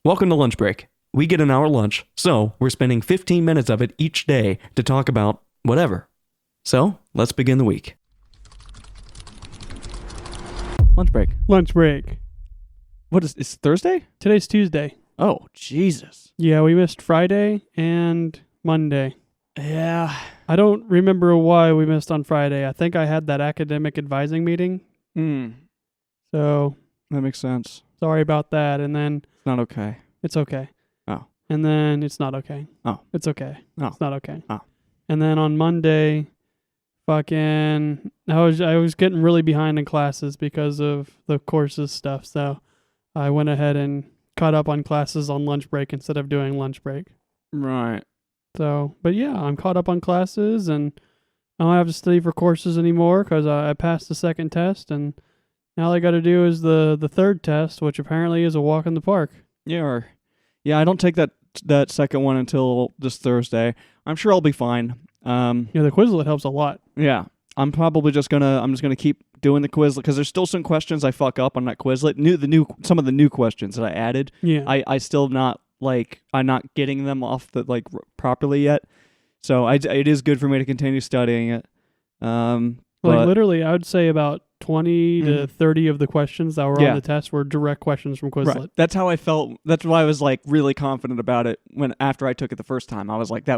Welcome to Lunch Break. We get an hour lunch, so we're spending 15 minutes of it each day to talk about whatever. So, let's begin the week. Lunch break. Lunch break. What is it's Thursday? Today's Tuesday. Oh, Jesus. Yeah, we missed Friday and Monday. Yeah. I don't remember why we missed on Friday. I think I had that academic advising meeting. So, That makes sense. sorry about that. And then It's not okay. it's okay. Oh. And then it's not okay. Oh. It's okay. Oh. It's not okay. Oh. And then on Monday, I was getting really behind in classes because of the courses stuff. So I went ahead and caught up on classes on lunch break instead of doing lunch break. Right. So, but yeah, I'm caught up on classes and I don't have to study for courses anymore because I passed the second test, and now all I got to do is the third test, which apparently is a walk in the park. Yeah. I don't take that second one until this Thursday. I'm sure I'll be fine. The Quizlet helps a lot. Yeah. I'm just gonna keep doing the Quizlet because there's still some questions I fuck up on that Quizlet. Some of the new questions that I added. Yeah. I still I'm not getting them off properly yet. So it is good for me to continue studying it. Literally, I would say about 20 to 30 of the questions that were on the test were direct questions from Quizlet. Right. That's how I felt. That's why I was really confident about it after I took it the first time. I was like,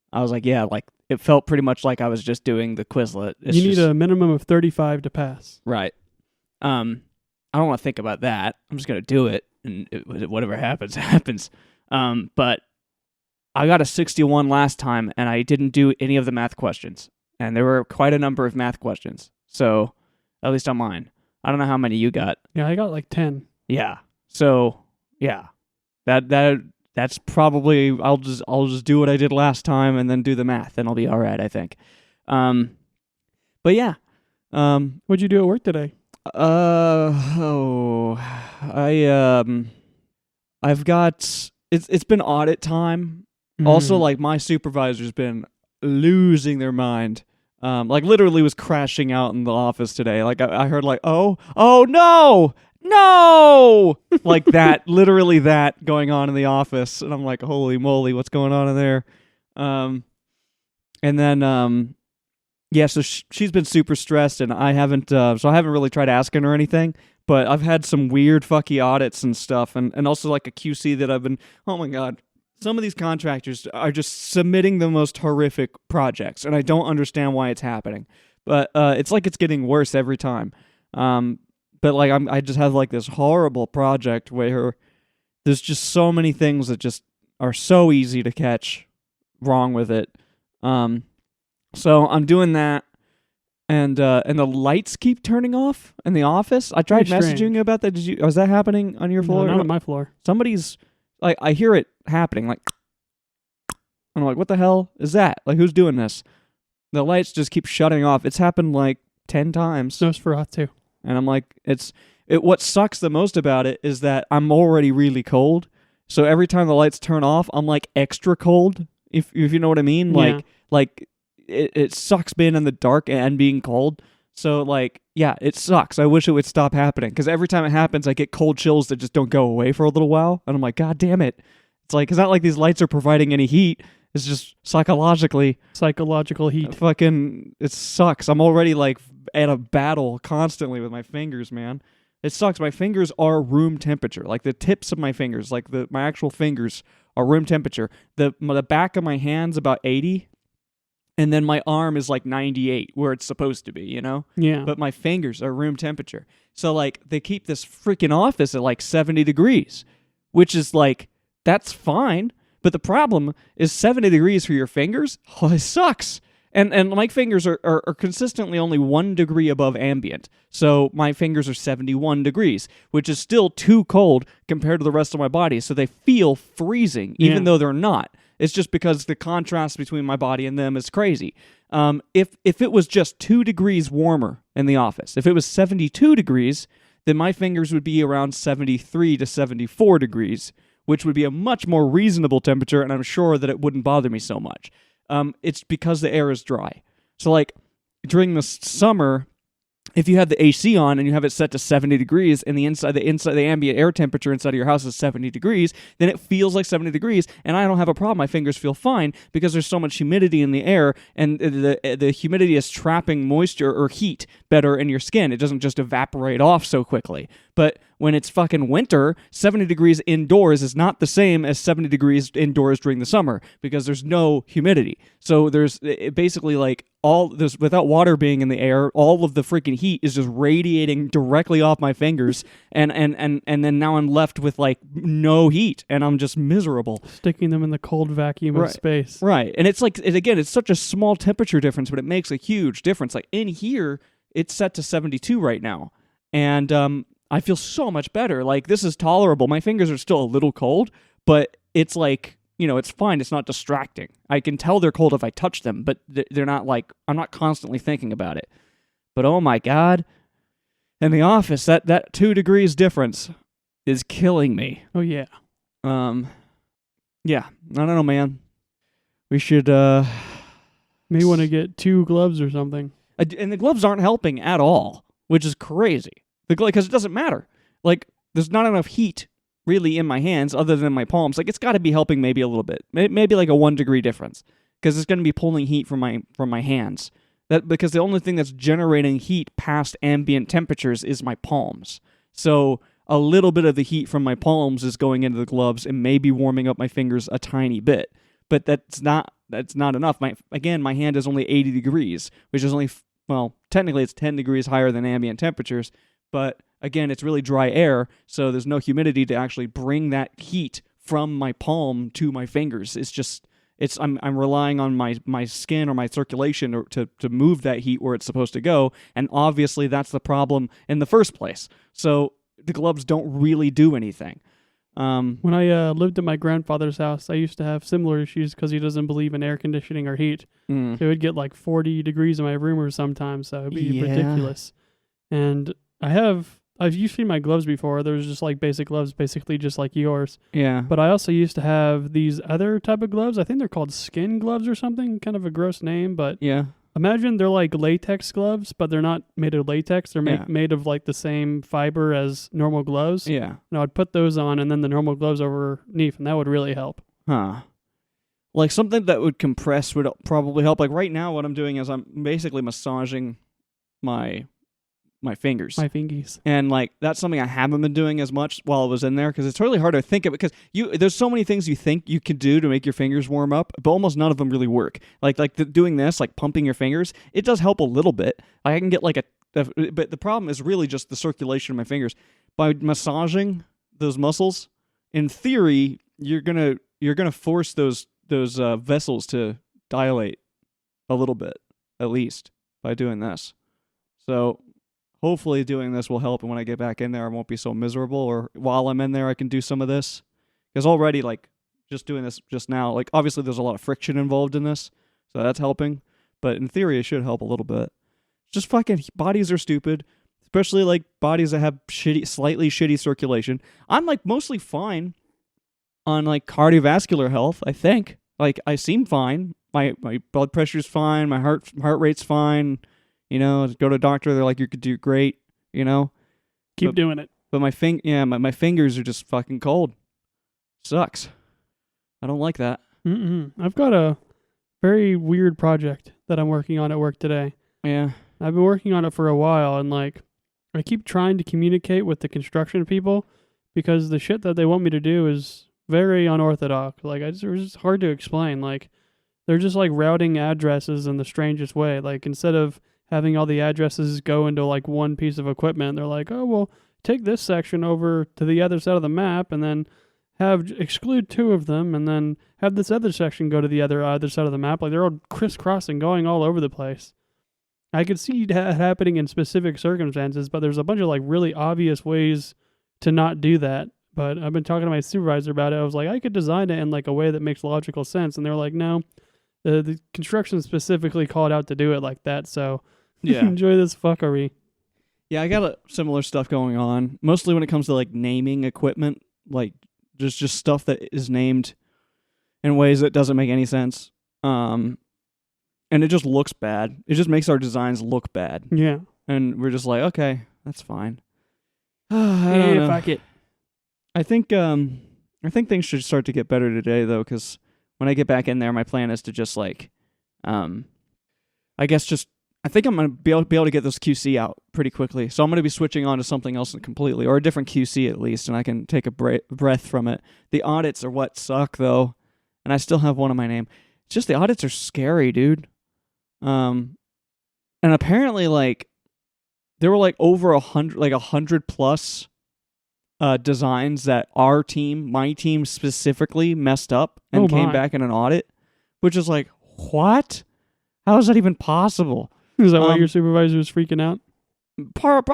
it felt pretty much like I was just doing the Quizlet. You need a minimum of 35 to pass. Right. I don't want to think about that. I'm just going to do it, and whatever happens, happens. But I got a 61 last time, and I didn't do any of the math questions. And there were quite a number of math questions. So, at least on mine. I don't know how many you got. Yeah, I got like 10. Yeah. So, yeah. That's probably I'll just do what I did last time and then do the math, and I'll be all right, I think. But yeah. What'd you do at work today? I've got it's been audit time. Also, my supervisor's been losing their mind. Literally was crashing out in the office today. I heard oh no, like that, literally that going on in the office, and I'm like, holy moly, what's going on in there? And then so she's been super stressed, and I haven't really tried asking her anything. But I've had some weird fucky audits and stuff, and also like a QC that I've been. Oh my god. Some of these contractors are just submitting the most horrific projects, and I don't understand why it's happening. But it's like it's getting worse every time. But I just have this horrible project where there's just so many things that just are so easy to catch wrong with it. So I'm doing that, and the lights keep turning off in the office. I tried messaging you about that. Was that happening on your floor? No, not on my floor. Somebody's I hear it happening, I'm like, what the hell is that? Who's doing this? The lights just keep shutting off. It's happened 10 times. Nosferatu. And I'm like, what sucks the most about it is that I'm already really cold. So every time the lights turn off, I'm extra cold. If you know what I mean? Yeah. It sucks being in the dark and being cold. So it sucks. I wish it would stop happening, because every time it happens, I get cold chills that just don't go away for a little while. And I'm like, God damn it. It's not like these lights are providing any heat. It's just psychological heat. It sucks. I'm already at a battle constantly with my fingers, man. It sucks. My fingers are room temperature. The tips of my fingers, my actual fingers are room temperature. The back of my hand's about 80. And then my arm is 98, where it's supposed to be, Yeah. But my fingers are room temperature. So they keep this freaking office at 70 degrees, which is that's fine. But the problem is 70 degrees for your fingers. Oh, it sucks. And my fingers are consistently only 1 degree above ambient. So my fingers are 71 degrees, which is still too cold compared to the rest of my body. So they feel freezing, even though they're not. It's just because the contrast between my body and them is crazy. If it was just 2 degrees warmer in the office, if it was 72 degrees, then my fingers would be around 73 to 74 degrees, which would be a much more reasonable temperature, and I'm sure that it wouldn't bother me so much. It's because the air is dry. So during the summer, if you have the AC on and you have it set to 70 degrees and the ambient air temperature inside of your house is 70 degrees, then it feels like 70 degrees, and I don't have a problem. My fingers feel fine because there's so much humidity in the air, and the humidity is trapping moisture or heat better in your skin. It doesn't just evaporate off so quickly. But when it's fucking winter, 70 degrees indoors is not the same as 70 degrees indoors during the summer because there's no humidity. So there's basically like without water being in the air, all of the freaking heat is just radiating directly off my fingers, and then now I'm left with like no heat, and I'm just miserable. Sticking them in the cold vacuum of space. Right. And it's like, again, it's such a small temperature difference, but it makes a huge difference. Like in here, it's set to 72 right now, and I feel so much better. Like, this is tolerable. My fingers are still a little cold, but it's like, it's fine. It's not distracting. I can tell they're cold if I touch them, but they're not like, I'm not constantly thinking about it. But oh my God, in the office, that 2 degrees difference is killing me. Oh yeah. Yeah, I don't know, man. We should, may want to get 2 gloves or something. And the gloves aren't helping at all, which is crazy. Because it doesn't matter. Like, there's not enough heat really in my hands other than my palms. Like, it's got to be helping maybe a little bit. Maybe like a 1 degree difference. Because it's going to be pulling heat from my hands. Because the only thing that's generating heat past ambient temperatures is my palms. So a little bit of the heat from my palms is going into the gloves and maybe warming up my fingers a tiny bit. But that's not enough. My hand is only 80 degrees, which is only, technically it's 10 degrees higher than ambient temperatures. But again, it's really dry air, so there's no humidity to actually bring that heat from my palm to my fingers. I'm relying on my skin or my circulation to move that heat where it's supposed to go, and obviously that's the problem in the first place. So the gloves don't really do anything. When I lived at my grandfather's house, I used to have similar issues because he doesn't believe in air conditioning or heat. So it would get like 40 degrees in my room or sometimes, so it would be ridiculous. And you've seen my gloves before. There's just like basic gloves, basically just like yours. Yeah. But I also used to have these other type of gloves. I think they're called skin gloves or something, kind of a gross name, but yeah. Imagine they're like latex gloves, but they're not made of latex. They're made of like the same fiber as normal gloves. Yeah. And I'd put those on and then the normal gloves underneath, and that would really help. Huh. Like something that would compress would probably help. Like right now what I'm doing is I'm basically massaging my fingers. My fingies. And like that's something I haven't been doing as much while I was in there because it's really hard to think of it because there's so many things you think you could do to make your fingers warm up, but almost none of them really work. Doing this, like pumping your fingers, it does help a little bit. I can get but the problem is really just the circulation of my fingers. By massaging those muscles, in theory, you're gonna force those vessels to dilate a little bit, at least, by doing this. So hopefully doing this will help, and when I get back in there, I won't be so miserable, or while I'm in there, I can do some of this. Because already, like, just doing this just now, like, obviously there's a lot of friction involved in this, so that's helping. But in theory, it should help a little bit. Just fucking bodies are stupid, especially, like, bodies that have slightly shitty circulation. I'm, like, mostly fine on, like, cardiovascular health, I think. Like, I seem fine. My blood pressure's fine. My heart rate's fine. Go to a doctor. They're like, you could do great. Keep doing it. But my fingers are just fucking cold. Sucks. I don't like that. I've got a very weird project that I'm working on at work today. Yeah. I've been working on it for a while, and like, I keep trying to communicate with the construction people because the shit that they want me to do is very unorthodox. Like, it's just hard to explain. Like, they're just like routing addresses in the strangest way. Like, instead of having all the addresses go into like one piece of equipment, they're like, oh, well, take this section over to the other side of the map and then exclude 2 of them and then have this other section go to the other side of the map. Like, they're all crisscrossing, going all over the place. I could see that happening in specific circumstances, but there's a bunch of like really obvious ways to not do that. But I've been talking to my supervisor about it. I was like, I could design it in like a way that makes logical sense. And they're like, no, the construction specifically called out to do it like that. So yeah. Enjoy this fuckery. Yeah, I got similar stuff going on. Mostly when it comes to like naming equipment, like just stuff that is named in ways that doesn't make any sense. And it just looks bad. It just makes our designs look bad. Yeah. And we're just like, okay, that's fine. I don't know. Fuck it. I think things should start to get better today, though, because when I get back in there, my plan is to just like, I think I'm gonna be able to get this QC out pretty quickly. So I'm gonna be switching on to something else completely, or a different QC at least, and I can take a breath from it. The audits are what suck, though, and I still have one in my name. It's just the audits are scary, dude. And apparently, like, there were like over 100 plus designs that my team specifically messed up and came back in an audit, which is like, what? How is that even possible? Is that why your supervisor was freaking out?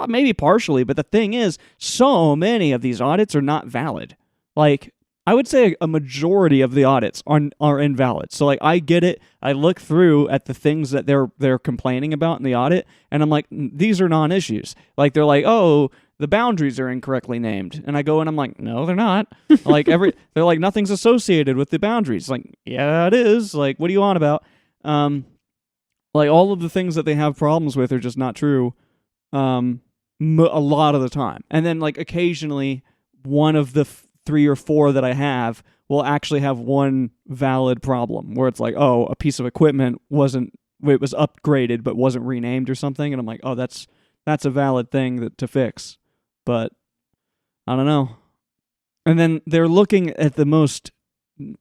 Maybe partially, but the thing is, so many of these audits are not valid. Like, I would say a majority of the audits are invalid. So, like, I get it. I look through at the things that they're complaining about in the audit, and I'm like, these are non-issues. Like, they're like, oh, the boundaries are incorrectly named, and I go and I'm like, no, they're not. Like, they're like, nothing's associated with the boundaries. Like, yeah, it is. Like, what are you on about? Like, all of the things that they have problems with are just not true a lot of the time. And then, like, occasionally, one of the 3 or 4 that I have will actually have one valid problem where it's like, oh, a piece of equipment it was upgraded but wasn't renamed or something. And I'm like, oh, that's a valid thing to fix. But I don't know. And then they're looking at the most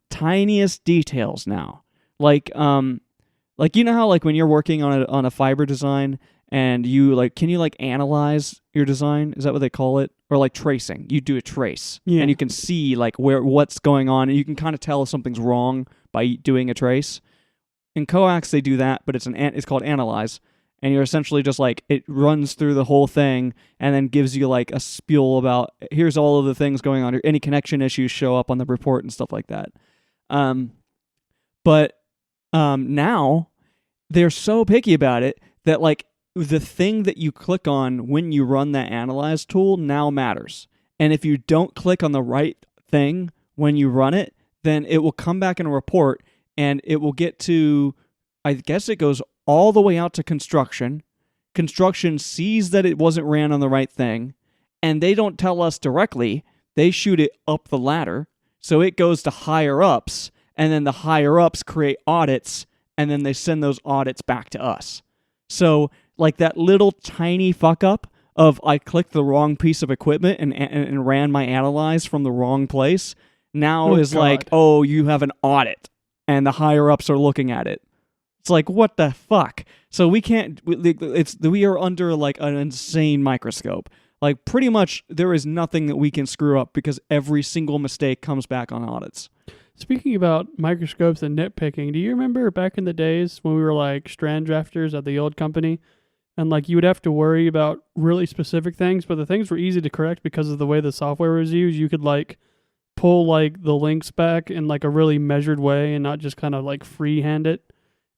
tiniest details now. Like, you know how, like, when you're working on a fiber design and you, like, can you, like, analyze your design? Is that what they call it? Or, like, tracing. You do a trace. Yeah. And you can see, like, what's going on, and you can kind of tell if something's wrong by doing a trace. In coax, they do that, but it's called analyze. And you're essentially just, like, it runs through the whole thing and then gives you, like, a spiel about, here's all of the things going on. Any connection issues show up on the report and stuff like that. But now they're so picky about it that, like, the thing that you click on when you run that analyze tool now matters. And if you don't click on the right thing when you run it, then it will come back in a report and it will get to, I guess it goes all the way out to construction. Construction sees that it wasn't ran on the right thing, and they don't tell us directly. They shoot it up the ladder. So it goes to higher ups, and then the higher ups create audits, and then they send those audits back to us. So, like, that little tiny fuck up of I clicked the wrong piece of equipment and ran my analyze from the wrong place now is God. Like, oh, you have an audit, and the higher ups are looking at it. It's like, what the fuck? So we are under, like, an insane microscope. Like, pretty much there is nothing that we can screw up because every single mistake comes back on audits. Speaking about microscopes and nitpicking, do you remember back in the days when we were, like, strand drafters at the old company? And, like, you would have to worry about really specific things, but the things were easy to correct because of the way the software was used. You could, like, pull, like, the links back in, like, a really measured way and not just kind of, like, freehand it.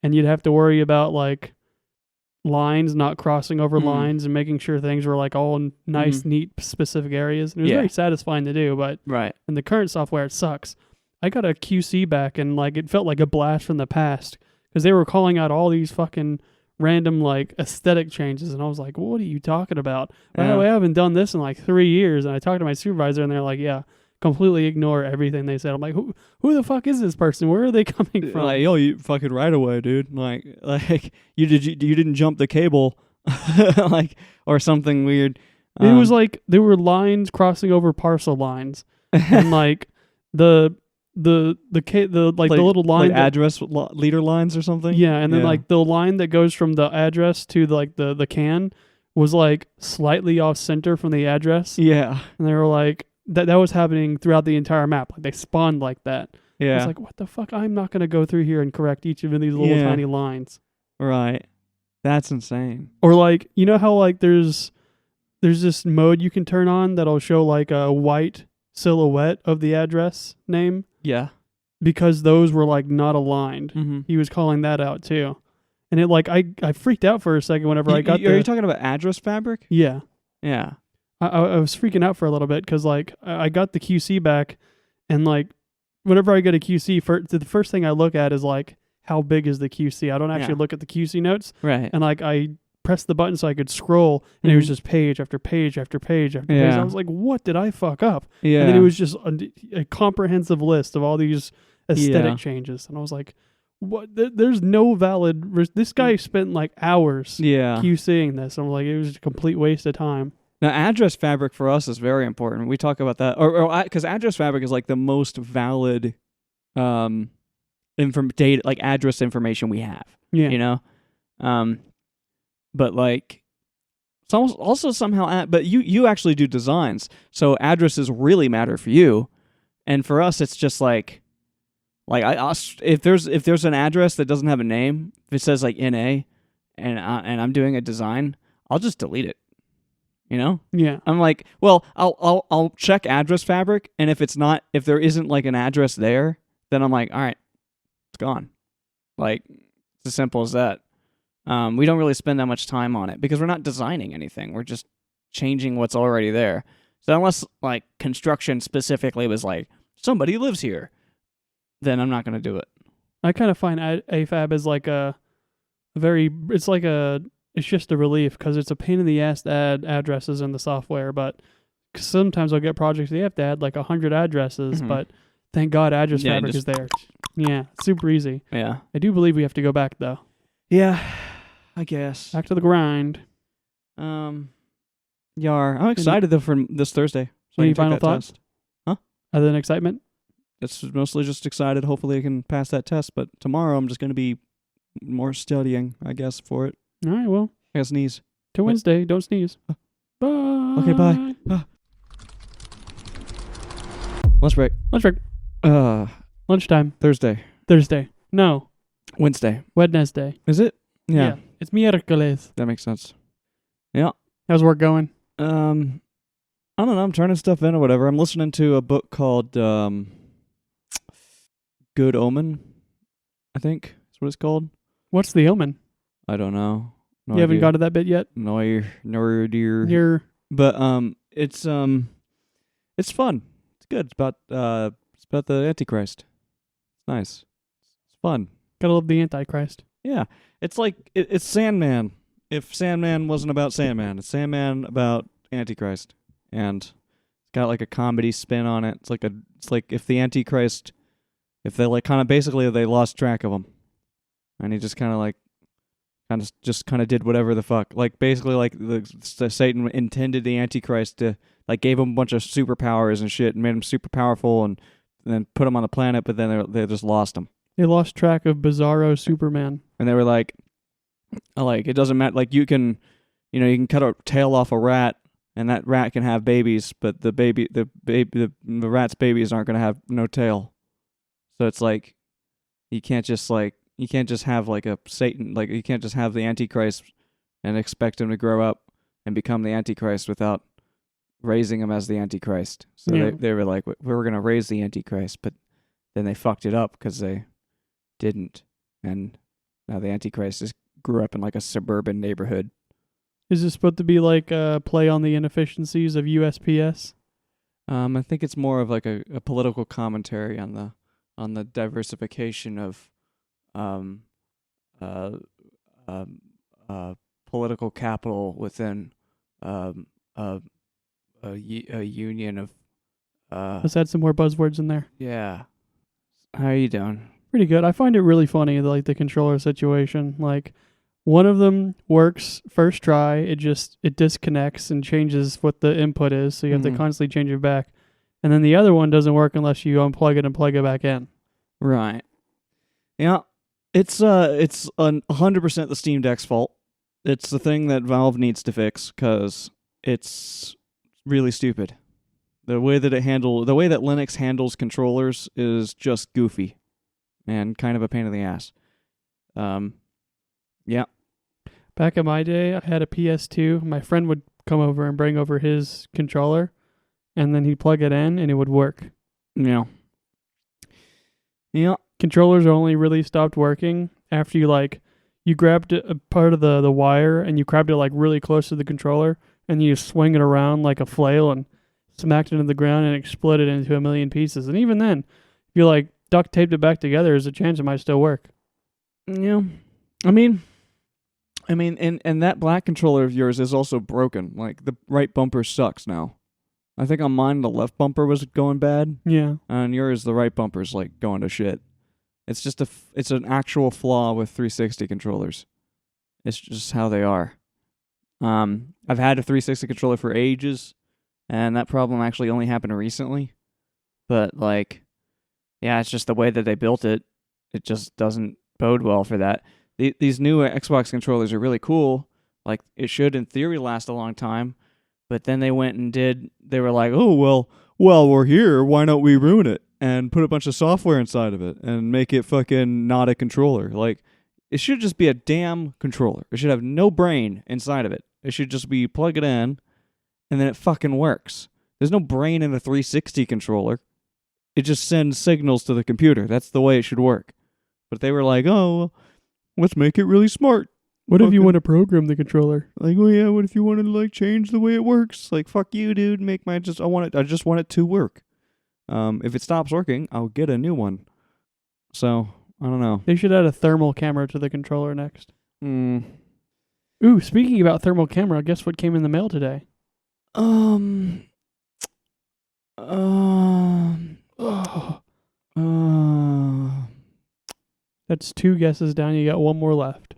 And you'd have to worry about, like, lines not crossing over lines and making sure things were, like, all nice, neat, specific areas. And it was very satisfying to do, but in the current software, it sucks. I got a QC back, and, like, it felt like a blast from the past because they were calling out all these fucking random, like, aesthetic changes, and I was like, what are you talking about? By the way, I haven't done this in, like, 3 years, and I talked to my supervisor, and they're like, yeah, completely ignore everything they said. I'm like, who the fuck is this person? Where are they coming from? Like, yo, you fucking right away, dude. Like you didn't jump the cable, like, or something weird. It was like there were lines crossing over parcel lines, and, like, the little line like address leader lines or something. Yeah, and then like the line that goes from the address to the can was, like, slightly off center from the address. Yeah, and they were like that was happening throughout the entire map. Like, they spawned like that. Yeah, it's like, what the fuck? I'm not gonna go through here and correct each of these little tiny lines. Right, that's insane. Or, like, you know how, like, there's this mode you can turn on that'll show, like, a white silhouette of the address name. Yeah. Because those were, like, not aligned. Mm-hmm. He was calling that out too. And it, like, I freaked out for a second whenever I got there. Are you talking about address fabric? Yeah. Yeah. I was freaking out for a little bit because, like, I got the QC back, and, like, whenever I get a QC, the first thing I look at is, like, how big is the QC? I don't actually look at the QC notes. Right. And, like, I press the button so I could scroll, and it was Mhm. just page after page after page after page. Yeah. I was like, what did I fuck up? Yeah. And then it was just a comprehensive list of all these aesthetic Yeah. changes. And I was like, what? There's no valid. This guy spent like hours Yeah. QCing this. I'm like, it was a complete waste of time. Now, address fabric for us is very important. We talk about that, or because address fabric is like the most valid, data, like address information we have. Yeah. You know, but like, it's also somehow, but you actually do designs, so addresses really matter for you, and for us, it's just like if there's an address that doesn't have a name, if it says like NA, and I'm doing a design, I'll just delete it. You know? Yeah. I'm like, well, I'll check address fabric, and if there isn't like an address there, then I'm like, all right, it's gone. Like, it's as simple as that. We don't really spend that much time on it because we're not designing anything. We're just changing what's already there. So unless like construction specifically was like somebody lives here, then I'm not going to do it. I kind of find AFAB is like it's just a relief because it's a pain in the ass to add addresses in the software. But cause sometimes I'll get projects they have to add like 100 addresses, Mhm. but thank God address Yeah, fabric is there. Yeah, super easy. Yeah. I do believe we have to go back though. Yeah, I guess. Back to the grind. Yar. I'm excited though for this Thursday. So Any I can take final that thoughts? test. Other than excitement? It's mostly just excited. Hopefully I can pass that test. But tomorrow I'm just going to be more studying, I guess, for it. All right, well, I gotta sneeze. till Wait. Wednesday. Don't sneeze. Bye. Okay, bye. Lunch break. Lunch break. Lunchtime. Thursday. Thursday. No. Wednesday. Wednesday. Is it? Yeah. It's miércoles. That makes sense. How's work going? I don't know. I'm turning stuff in or whatever. I'm listening to a book called Good Omen, I think that's what it's called. What's the omen? I don't know. No You haven't idea. got to that bit yet? No idea. You're But it's fun. It's good. It's about the Antichrist. It's nice. It's fun. gotta love the Antichrist. Yeah. It's like it's Sandman. If Sandman wasn't about Sandman, it's Sandman about Antichrist, and it's got like a comedy spin on it. It's like if the Antichrist, if they like kind of basically they lost track of him, and he just kind of did whatever the fuck. Like basically like the Satan intended the Antichrist to like gave him a bunch of superpowers and shit and made him super powerful and then put him on the planet, but then they just lost him. They lost track of Bizarro Superman. And they were like it doesn't matter. Like you can cut a tail off a rat, and that rat can have babies, but the rat's babies aren't gonna have no tail. So it's like you can't just have like a Satan, like you can't just have the Antichrist and expect him to grow up and become the Antichrist without raising him as the Antichrist. So Yeah. they were like, we were gonna raise the Antichrist, but then they fucked it up because they didn't, and now the Antichrist grew up in like a suburban neighborhood. Is this supposed to be like a play on the inefficiencies of USPS? I think it's more of like a political commentary on the diversification of political capital within a union of Let's add some more buzzwords in there. yeah. How are you doing? Pretty good. I find it really funny, like the controller situation. Like one of them works first try, it disconnects and changes what the input is, so you have to Mhm. constantly change it back. And then the other one doesn't work unless you unplug it and plug it back in. Right. Yeah. It's 100% the Steam Deck's fault. It's the thing that Valve needs to fix because it's really stupid. The way that Linux handles controllers is just goofy and kind of a pain in the ass. Yeah. Back in my day, I had a PS2. My friend would come over and bring over his controller, and then he'd plug it in, and it would work. Yeah. Yeah. Controllers only really stopped working after you grabbed a part of the wire, and you grabbed it like really close to the controller, and you swing it around like a flail and smacked it into the ground and exploded into a million pieces. And even then, if you like duct taped it back together, there's a chance it might still work. Yeah. I mean, I mean, and that black controller of yours is also broken. Like, the right bumper sucks now. I think on mine, the left bumper was going bad. Yeah. On yours, the right bumper's, like, going to shit. It's just it's an actual flaw with 360 controllers. It's just how they are. I've had a 360 controller for ages, and that problem actually only happened recently. But, like, yeah, it's just the way that they built it. It just doesn't bode well for that. These new Xbox controllers are really cool. Like, it should, in theory, last a long time. But then they went and they were like, oh, well, we're here. Why don't we ruin it and put a bunch of software inside of it and make it fucking not a controller? Like, it should just be a damn controller. It should have no brain inside of it. It should just be plug it in, and then it fucking works. There's no brain in a 360 controller. It just sends signals to the computer. That's the way it should work. But they were like, oh, let's make it really smart. What if you want to program the controller? Like, well, yeah, what if you want to, like, change the way it works? Like, fuck you, dude. I just want it to work. If it stops working, I'll get a new one. So, I don't know. They should add a thermal camera to the controller next. Hmm. Ooh, speaking about thermal camera, guess what came in the mail today? Oh. That's 2 guesses down. You got 1 more left.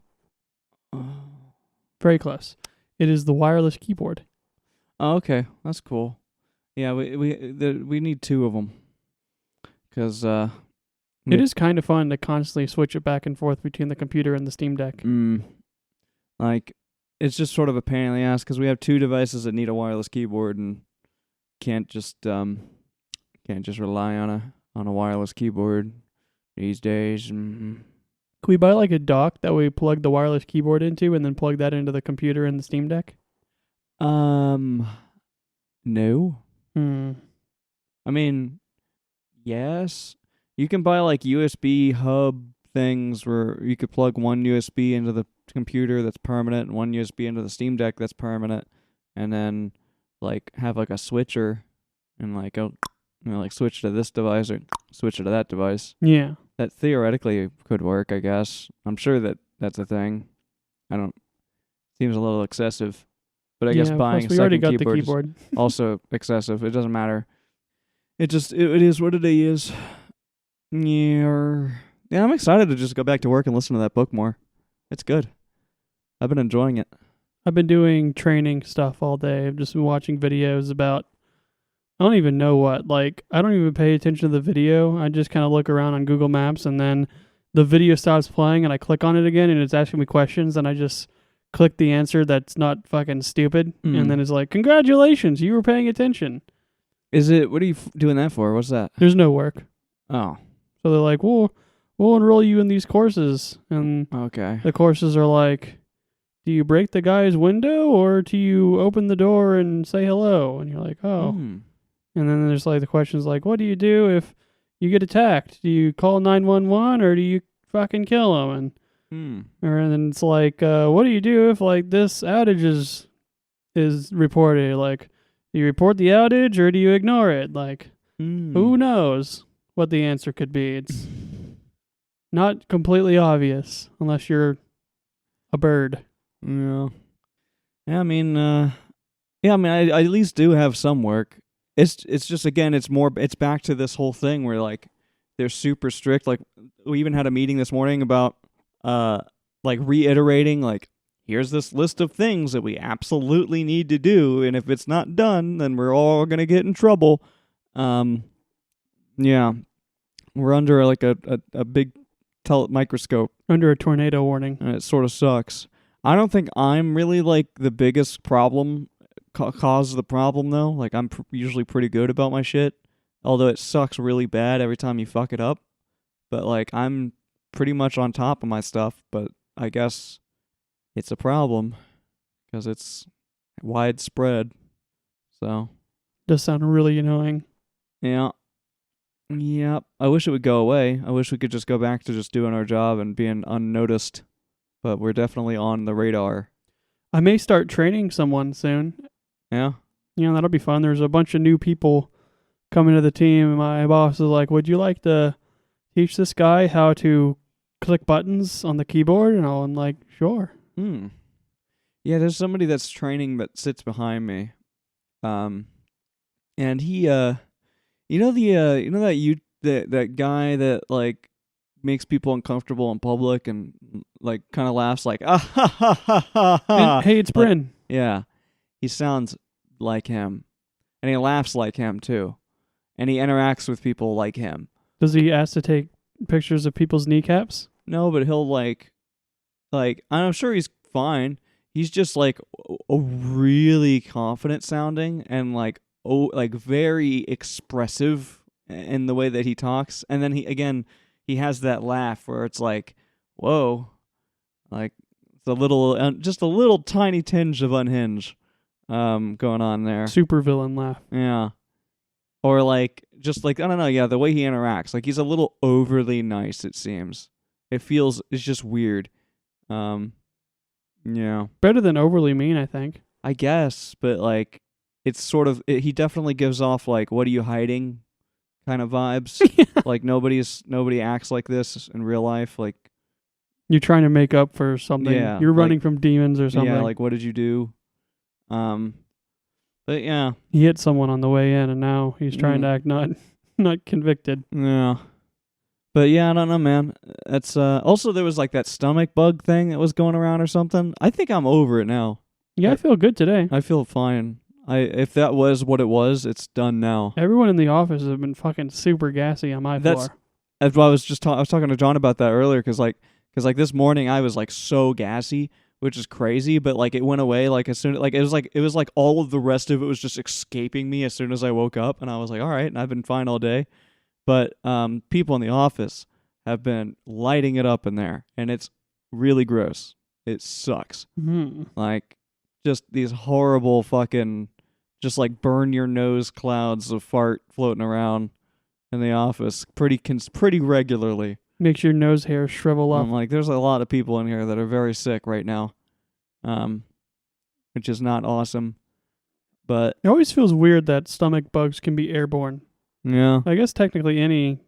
Very close. It is the wireless keyboard. Oh, okay. That's cool. Yeah, we need 2 of them. Because, it is kind of fun to constantly switch it back and forth between the computer and the Steam Deck. Like, it's just sort of a pain in the ass because we have 2 devices that need a wireless keyboard and can't just rely on a wireless keyboard these days. Can we buy like a dock that we plug the wireless keyboard into and then plug that into the computer and the Steam Deck? No. I mean, yes. You can buy like USB hub things where you could plug one USB into the computer that's permanent and one USB into the Steam Deck that's permanent, and then like have like a switcher and like like switch to this device or switch to that device. Yeah. That theoretically could work, I guess. I'm sure that's a thing. Seems a little excessive. But I guess buying a second keyboard is also excessive. It doesn't matter. It is what it is. Yeah, I'm excited to just go back to work and listen to that book more. It's good. I've been enjoying it. I've been doing training stuff all day. I've just been watching videos about, I don't even know what. Like, I don't even pay attention to the video. I just kind of look around on Google Maps, and then the video stops playing, and I click on it again, and it's asking me questions, and I just click the answer that's not fucking stupid, and then it's like, congratulations, you were paying attention. Is it, what are you doing that for? What's that? There's no work. Oh. So they're like, we'll enroll you in these courses. And okay. The courses are like, do you break the guy's window or do you open the door and say hello? And you're like, oh. And then there's like the questions like, what do you do if you get attacked? Do you call 911 or do you fucking kill them? And then it's like, what do you do if like this outage is reported? Like, do you report the outage or do you ignore it? Like, who knows what the answer could be? It's not completely obvious unless you're a bird. Yeah. Yeah, I mean, I at least do have some work. It's just, again, it's back to this whole thing where like they're super strict. Like, we even had a meeting this morning about like reiterating like, here's this list of things that we absolutely need to do, and if it's not done, then we're all gonna get in trouble. Yeah, we're under like a big microscope, under a tornado warning, and it sort of sucks. I don't think I'm really like the biggest problem cause of the problem though. Like, I'm usually pretty good about my shit, although it sucks really bad every time you fuck it up. But like, I'm pretty much on top of my stuff. But I guess it's a problem because it's widespread. So does sound really annoying. Yeah. Yep. I wish it would go away. I wish we could just go back to just doing our job and being unnoticed. But we're definitely on the radar. I may start training someone soon. Yeah? That'll be fun. There's a bunch of new people coming to the team, and my boss is like, would you like to teach this guy how to click buttons on the keyboard? And I'm like, sure. Yeah, there's somebody that's training that sits behind me. And he that guy that like makes people uncomfortable in public and like kind of laughs like ah ha ha ha ha ha. Hey, it's Like, Bryn. yeah. He sounds like him. And he laughs like him too. And he interacts with people like him. Does he ask to take pictures of people's kneecaps? No, but he'll like I'm sure he's fine. He's just like a really confident sounding and like very expressive in the way that he talks. And then he has that laugh where it's like, whoa, like it's a little just a little tiny tinge of unhinged going on there. Super villain laugh. Yeah. Or like just like I don't know, yeah, the way he interacts. Like he's a little overly nice, it seems. It's just weird. Yeah. Better than overly mean, I think. I guess, but like it's sort of he definitely gives off like what are you hiding kind of vibes. Like nobody acts like this in real life. Like You're trying to make up for something. Yeah, You're running like- from demons or something. yeah, like what did you do? But yeah, He hit someone on the way in, and now he's trying to act not convicted. yeah. But yeah, I don't know, man. That's also there was like that stomach bug thing that was going around or something. I think I'm over it now. Yeah, I feel good today. I feel fine. If that was what it was, it's done now. Everyone in the office has been fucking super gassy on my floor. That's why I was I was talking to John about that earlier because this morning I was like so gassy, which is crazy, but like it went away like as soon like it was like all of the rest of it was just escaping me as soon as I woke up, and I was like, all right, and I've been fine all day. But people in the office have been lighting it up in there, and it's really gross. It sucks. Like just these horrible fucking just like burn your nose clouds of fart floating around in the office pretty regularly. Makes your nose hair shrivel up. I'm like, there's a lot of people in here that are very sick right now, which is not awesome. But It always feels weird that stomach bugs can be airborne. yeah, I guess technically any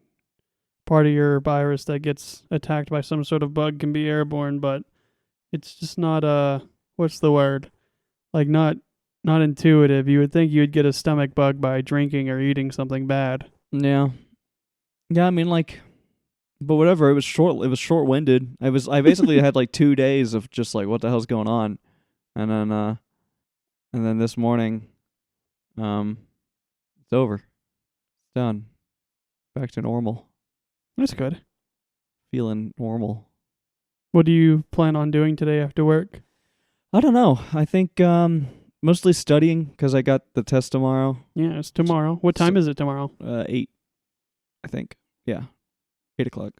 part of your virus that gets attacked by some sort of bug can be airborne, but it's just not what's the word? Like not intuitive. You would think you'd get a stomach bug by drinking or eating something bad. yeah. I mean, like, but whatever. It was short-winded. I basically had like 2 days of just like, what the hell's going on, and then this morning, it's over. Done. Back to normal. That's good. Feeling normal. What do you plan on doing today after work? I don't know. I think mostly studying because I got the test tomorrow. Yeah, it's tomorrow. What time is it tomorrow? 8, I think. Yeah, 8 o'clock.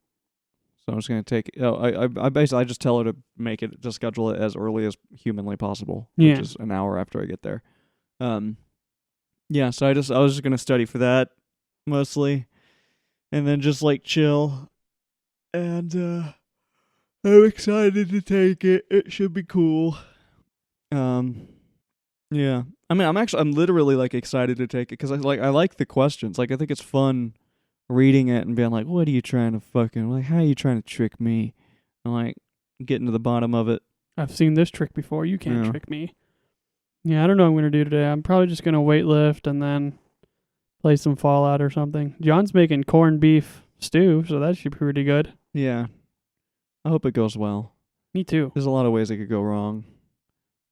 So I'm just gonna take. I basically just tell her to schedule it as early as humanly possible, Yeah. which is an hour after I get there. Yeah. So I was just gonna study for that mostly, and then just like chill. And I'm excited to take it. It should be cool. Yeah. I mean, I'm literally like excited to take it because I like the questions. Like I think it's fun reading it and being like, what are you trying to fucking like? How are you trying to trick me? And like getting to the bottom of it. I've seen this trick before. You can't Yeah. trick me. Yeah, I don't know what I'm going to do today. I'm probably just going to weight lift and then play some Fallout or something. John's making corned beef stew, so that should be pretty good. Yeah. I hope it goes well. Me too. There's a lot of ways it could go wrong,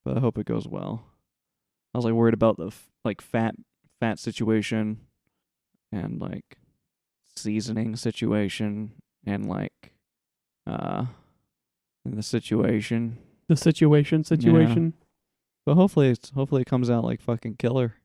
but I hope it goes well. I was like worried about the fat situation and like seasoning situation and like and the situation. The situation. But hopefully it comes out like fucking killer.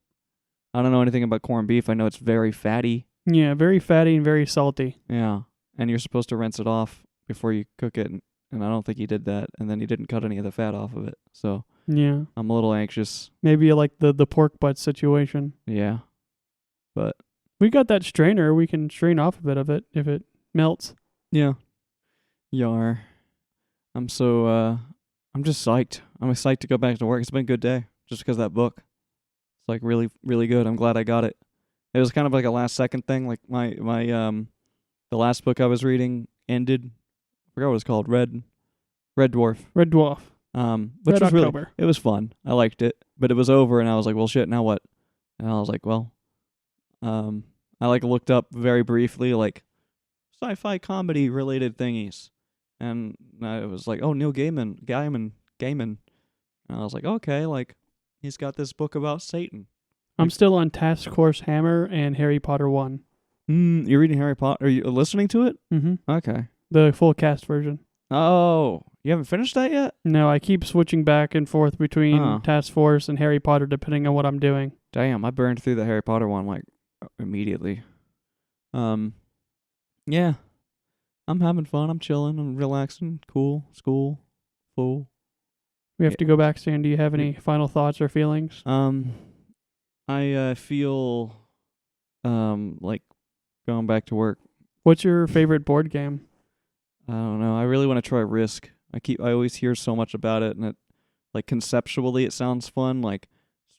I don't know anything about corned beef. I know it's very fatty. Yeah, very fatty and very salty. Yeah. And you're supposed to rinse it off before you cook it, and I don't think he did that, and then he didn't cut any of the fat off of it. So Yeah. I'm a little anxious. Maybe like the pork butt situation. Yeah. But We got that strainer. We can strain off a bit of it if it melts. yeah. Yar. I'm just psyched. I'm excited to go back to work. It's been a good day just because of that book. It's like really, really good. I'm glad I got it. It was kind of like a last second thing. Like my the last book I was reading ended. I forgot what it's called. Red Dwarf. Red Dwarf. Which Red was October. it was fun. I liked it, but it was over, and I was like, well, shit, now what? And I was like, well, I like looked up very briefly like sci-fi comedy related thingies, and I was like, oh, Neil Gaiman, and I was like, okay, like he's got this book about Satan. I'm still on Task Force Hammer and Harry Potter 1. You're reading Harry Potter? Are you listening to it? Mm-hmm. Okay. The full cast version. Oh, you haven't finished that yet? No, I keep switching back and forth between Oh. Task Force and Harry Potter depending on what I'm doing. Damn, I burned through the Harry Potter one like immediately. Yeah. I'm having fun. I'm chilling. I'm relaxing. Cool. School. Full. We have to go back, Stan. Do you have any final thoughts or feelings? I feel like going back to work. What's your favorite board game? I don't know. I really want to try Risk. I always hear so much about it, and it like conceptually it sounds fun, like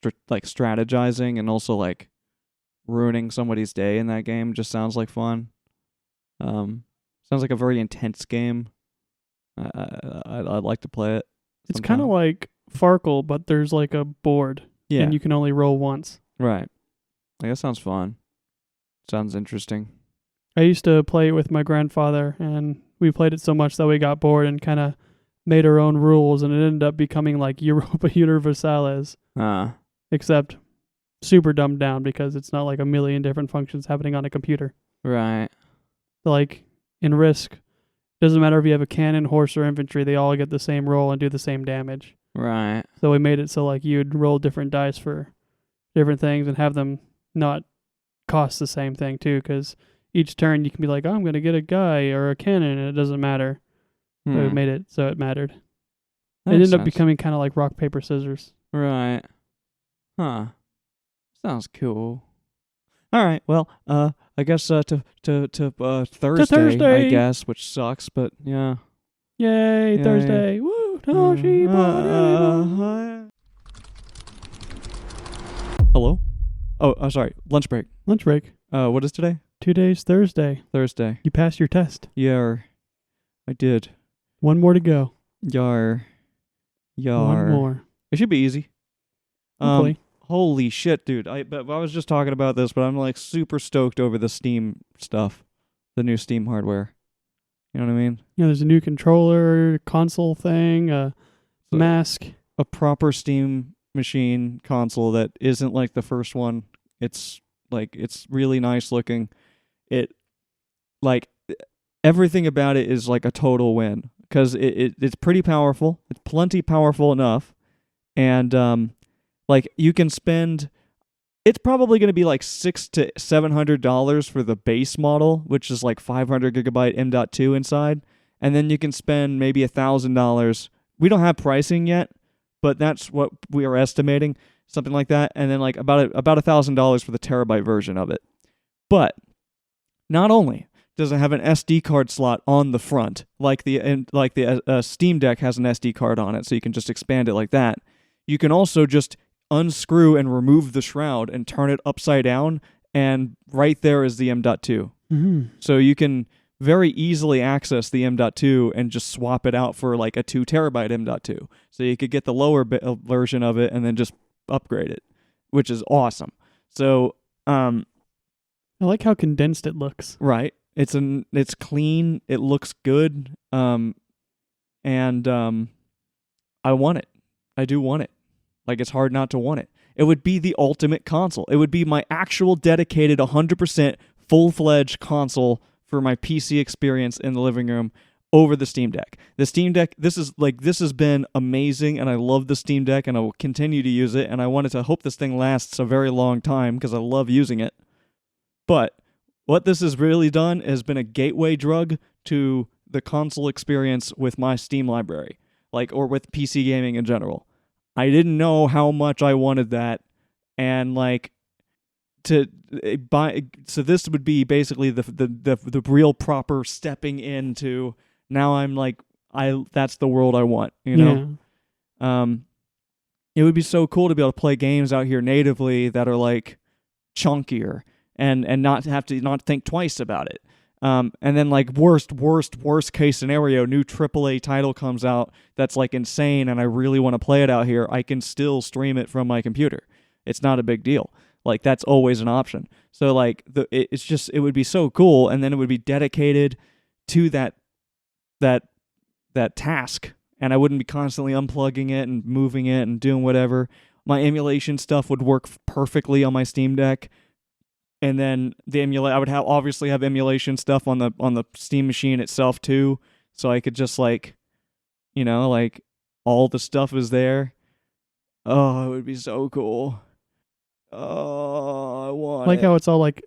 strategizing and also like ruining somebody's day in that game just sounds like fun. Sounds like a very intense game. I'd like to play it. It's kind of like Farkle, but there's like a board, yeah, and you can only roll once. right. Like, that sounds fun. Sounds interesting. I used to play it with my grandfather, and we played it so much that we got bored and kind of made our own rules, and it ended up becoming like Europa Universalis, except super dumbed down because it's not like a million different functions happening on a computer. Right. Like in Risk, doesn't matter if you have a cannon, horse, or infantry, they all get the same roll and do the same damage. Right. So we made it so like you'd roll different dice for different things and have them not cost the same thing too, because each turn you can be like, oh, I'm going to get a guy or a cannon, and it doesn't matter. So we made it so it mattered. It ended up becoming kind of like rock, paper, scissors. Right. Huh. Sounds cool. All right. Well, I guess to Thursday, I guess, which sucks, but yeah. Yay. Thursday. Woo! Hello? Oh, sorry. Lunch break. Lunch break. What is today? 2 days Thursday. Thursday. You passed your test. Yar. I did. One more to go. Yar. One more. It should be easy. Hopefully. Holy shit, dude. I was just talking about this, but I'm like super stoked over the Steam stuff. The new Steam hardware. You know what I mean? Yeah, there's a new controller, console thing, a mask. A proper Steam machine console that isn't like the first one. It's really nice looking. It like everything about it is like a total win because it's pretty powerful. It's plenty powerful enough, and like you can spend. It's probably going to be like $600 to $700 for the base model, which is like 500 gigabyte M.2 inside, and then you can spend maybe $1,000. We don't have pricing yet, but that's what we are estimating, something like that, and then like about $1,000 for the terabyte version of it. But not only does it have an SD card slot on the front, like the Steam Deck has an SD card on it, so you can just expand it like that. You can also just unscrew and remove the shroud and turn it upside down, and right there is the M.2. Mm-hmm. So you can very easily access the M.2 and just swap it out for like a 2 terabyte M.2. So you could get the lower version of it and then just upgrade it, which is awesome. So I like how condensed it looks. right, it's clean, it looks good, and I want it. I do want it. Like, it's hard not to want it. It would be the ultimate console. It would be my actual dedicated 100% full-fledged console for my PC experience in the living room over the Steam Deck. The Steam Deck, this has been amazing, and I love the Steam Deck, and I will continue to use it, and I wanted to hope this thing lasts a very long time because I love using it. But what this has really done has been a gateway drug to the console experience with my Steam library, or with PC gaming in general. I didn't know how much I wanted that, and to buy. So this would be basically the real proper stepping into. Now I'm that's the world I want. You know, it would be so cool to be able to play games out here natively that are like chunkier and not have to not think twice about it. And then like worst case scenario, new AAA title comes out that's like insane, and I really want to play it out here. I can still stream it from my computer. It's not a big deal. Like that's always an option. So like it would be so cool, and then it would be dedicated to that task, and I wouldn't be constantly unplugging it and moving it and doing whatever. My emulation stuff would work perfectly on my Steam Deck. And then I would obviously have emulation stuff on the Steam machine itself too, so I could just like, like all the stuff is there. Oh, it would be so cool. Oh, I want Like it. how it's all like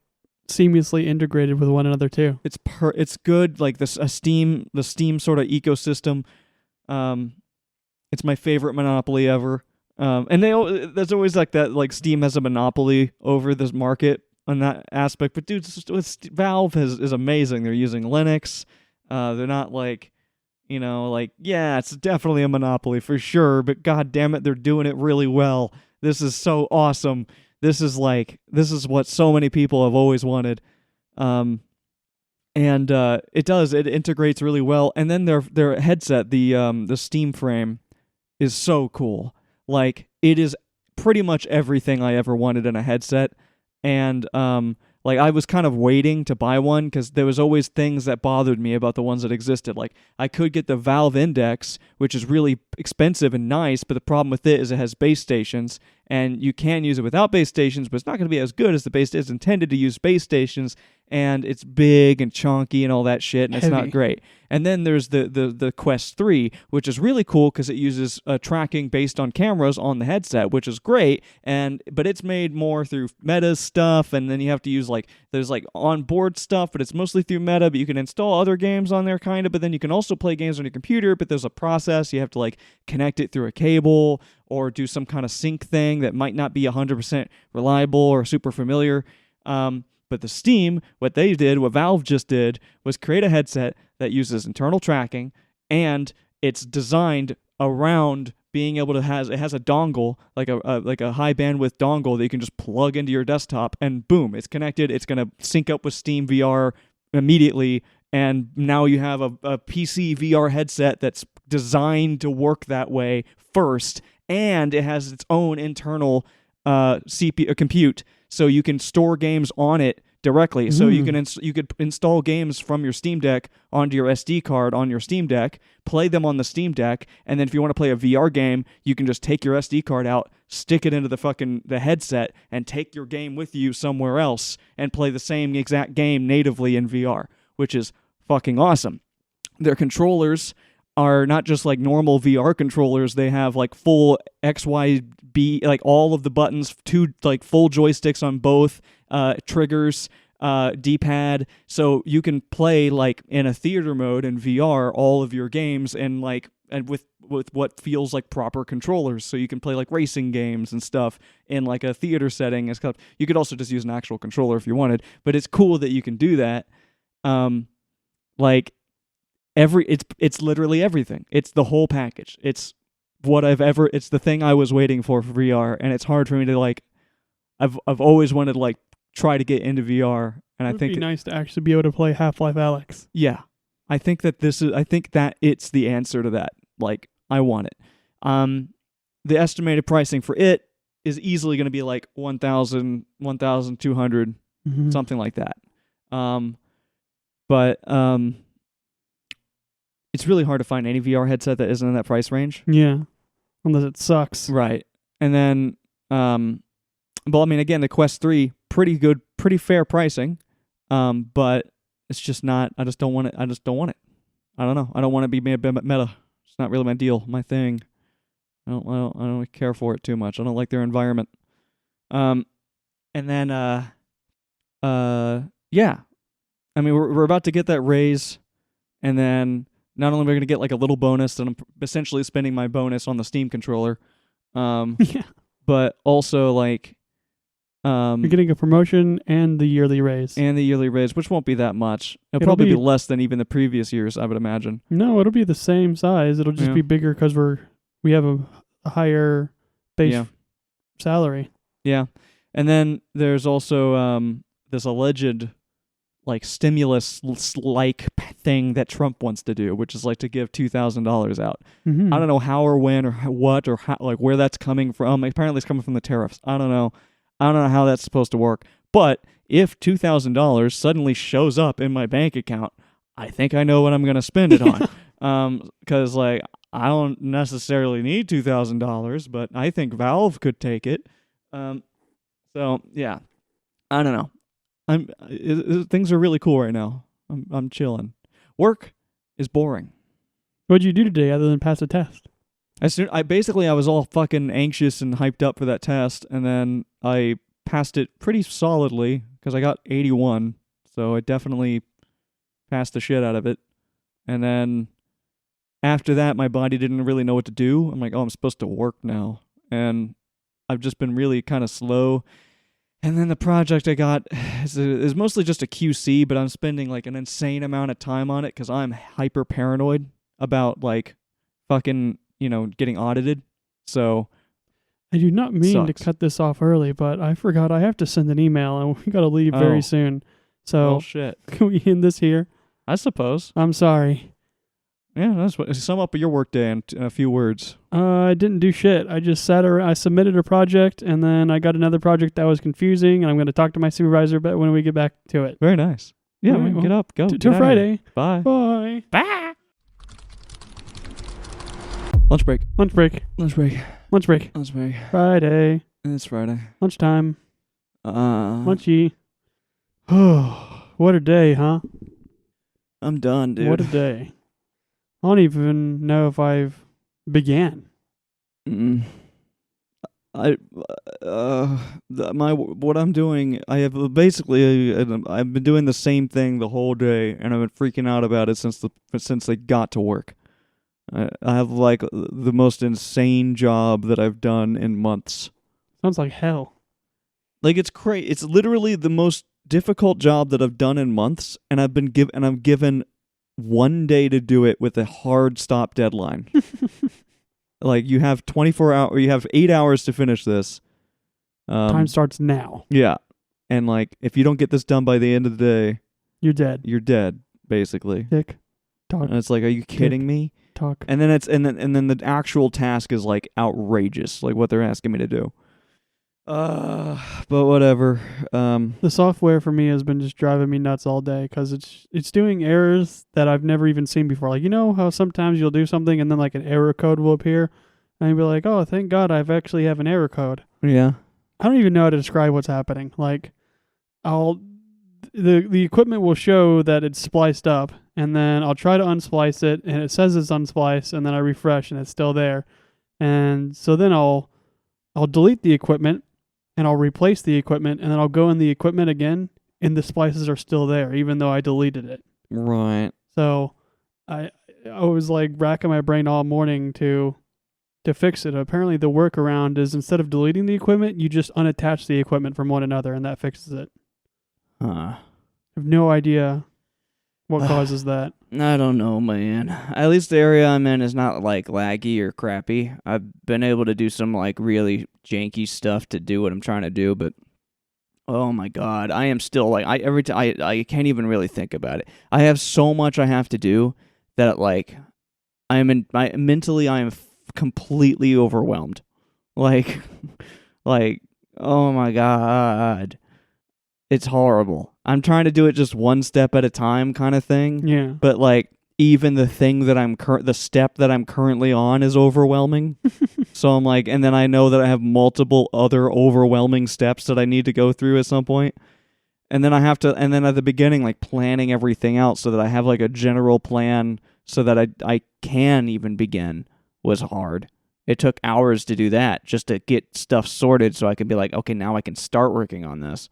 seamlessly integrated with one another too. It's good. Like the Steam sort of ecosystem. It's my favorite monopoly ever. And there's always like that, like Steam has a monopoly over this market on that aspect. But dude, Valve is amazing. They're using Linux. They're not like, yeah, it's definitely a monopoly for sure. But god damn it, they're doing it really well. This is so awesome. This is what so many people have always wanted. And it integrates really well. And then their headset, the Steam Frame, is so cool. Like it is pretty much everything I ever wanted in a headset. And like I was kind of waiting to buy one because there was always things that bothered me about the ones that existed. Like I could get the Valve Index, which is really expensive and nice, but the problem with it is it has base stations, and you can use it without base stations, but it's not going to be as good as the base. It's intended to use base stations, and it's big and chunky and all that shit, and it's not great. And then there's the Quest 3, which is really cool because it uses tracking based on cameras on the headset, which is great. But it's made more through Meta stuff, and then you have to use there's onboard stuff, but it's mostly through Meta. But you can install other games on there, kind of. But then you can also play games on your computer. But there's a process. You have to connect it through a cable or do some kind of sync thing that might not be 100% reliable or super familiar. But the Steam, what Valve just did, was create a headset that uses internal tracking, and it's designed around being able to it has a dongle, like a high bandwidth dongle that you can just plug into your desktop, and boom, it's connected. It's going to sync up with Steam VR immediately, and now you have a PC VR headset that's designed to work that way first, and it has its own internal CPU compute, so you can store games on it directly. So you could install games from your Steam Deck onto your SD card on your Steam Deck, play them on the Steam Deck, and then if you want to play a VR game, you can just take your SD card out, stick it into the headset, and take your game with you somewhere else and play the same exact game natively in VR, which is fucking awesome. Their controllers are not just like normal VR controllers. They have full XYB, all of the buttons, two full joysticks on both triggers, D-pad, so you can play in a theater mode in VR all of your games and with what feels like proper controllers. So you can play like racing games and stuff in like a theater setting. You could also just use an actual controller if you wanted, but it's cool that you can do that. It's literally everything. It's the whole package. It's it's the thing I was waiting for VR, and it's hard for me to I've always wanted to try to get into VR, and It would be nice to actually be able to play Half-Life Alyx. Yeah. I think that it's the answer to that. I want it. The estimated pricing for it is easily going to be 1,000, 1,200, something like that. But it's really hard to find any VR headset that isn't in that price range. Yeah. Unless it sucks. Right. And then, again, the Quest 3, pretty good, pretty fair pricing. But it's just not, I just don't want it. I don't know. I don't want to be Meta. It's not really my deal, my thing. I don't care for it too much. I don't like their environment. And then, yeah. We're about to get that raise, and then not only are we going to get a little bonus, and I'm essentially spending my bonus on the Steam controller, Yeah. but also You're getting a promotion and the yearly raise. Which won't be that much. It'll probably be less than even the previous years, I would imagine. No, it'll be the same size. It'll just be bigger because we have a higher base salary. Yeah. And then there's also this alleged like stimulus like thing that Trump wants to do, which is like to give $2,000 out. Mm-hmm. I don't know how or when or what or how, like where that's coming from. Apparently, it's coming from the tariffs. I don't know how that's supposed to work. But if $2,000 suddenly shows up in my bank account, I think I know what I'm going to spend it on. Because like I don't necessarily need $2,000, but I think Valve could take it. So yeah, I don't know. Things are really cool right now. I'm chilling. Work is boring. What'd you do today other than pass a test? I was all fucking anxious and hyped up for that test, and then I passed it pretty solidly because I got 81, so I definitely passed the shit out of it. And then after that, my body didn't really know what to do. I'm like, oh, I'm supposed to work now, and I've just been really kind of slow. And then the project I got is mostly just a QC, but I'm spending like an insane amount of time on it because I'm hyper paranoid about like fucking, getting audited. So I do not mean to sucks. cut this off early, but I forgot I have to send an email and we got to leave very soon. So shit. can we end this here? I suppose. I'm sorry. Yeah, that's what. Sum up your workday in a few words. I didn't do shit. I just I submitted a project, and then I got another project that was confusing, and I'm going to talk to my supervisor but when we get back to it. Very nice. Yeah, All right, man, well, get up, go. Till Friday. Bye. Bye. Bye. Lunch break. Lunch break. Lunch break. Lunch break. Lunch break. Friday. It's Friday. Lunchtime. Lunchy. Oh, what a day, huh? I'm done, dude. What a day. I don't even know if I've began. What I'm doing, I have basically I've been doing the same thing the whole day, and I've been freaking out about it since I got to work. I have like the most insane job that I've done in months. Sounds like hell. Like it's crazy. It's literally the most difficult job that I've done in months, and I'm given 1 day to do it with a hard stop deadline. Like you have 24 hours, you have 8 hours to finish this. Time starts now. Yeah, and like if you don't get this done by the end of the day, You're dead. you're dead, basically. Tick. Talk. And it's like, are you kidding me? Talk. And then the actual task is like outrageous, like what they're asking me to do. But whatever. The software for me has been just driving me nuts all day because it's doing errors that I've never even seen before. Like, you know how sometimes you'll do something and then like an error code will appear and you'll be like, oh, thank God I've actually have an error code. Yeah. I don't even know how to describe what's happening. Like, the equipment will show that it's spliced up, and then I'll try to unsplice it, and it says it's unspliced, and then I refresh, and it's still there. And so then I'll delete the equipment, and I'll replace the equipment, and then I'll go in the equipment again, and the splices are still there, even though I deleted it. Right. So I was like racking my brain all morning to fix it. Apparently the workaround is instead of deleting the equipment, you just unattach the equipment from one another, and that fixes it. Huh. I have no idea what causes that. I don't know, man. At least the area I'm in is not like laggy or crappy. I've been able to do some like really janky stuff to do what I'm trying to do, but oh my God, I am still like I can't even really think about it. I have so much I have to do that like mentally I am completely overwhelmed. Like oh my God. It's horrible. I'm trying to do it just one step at a time kind of thing. Yeah. But like even the thing that the step that I'm currently on is overwhelming. So I'm like, and then I know that I have multiple other overwhelming steps that I need to go through at some point. And then and then at the beginning, like planning everything out so that I have like a general plan so that I can even begin was hard. It took hours to do that just to get stuff sorted so I can be like, okay, now I can start working on this.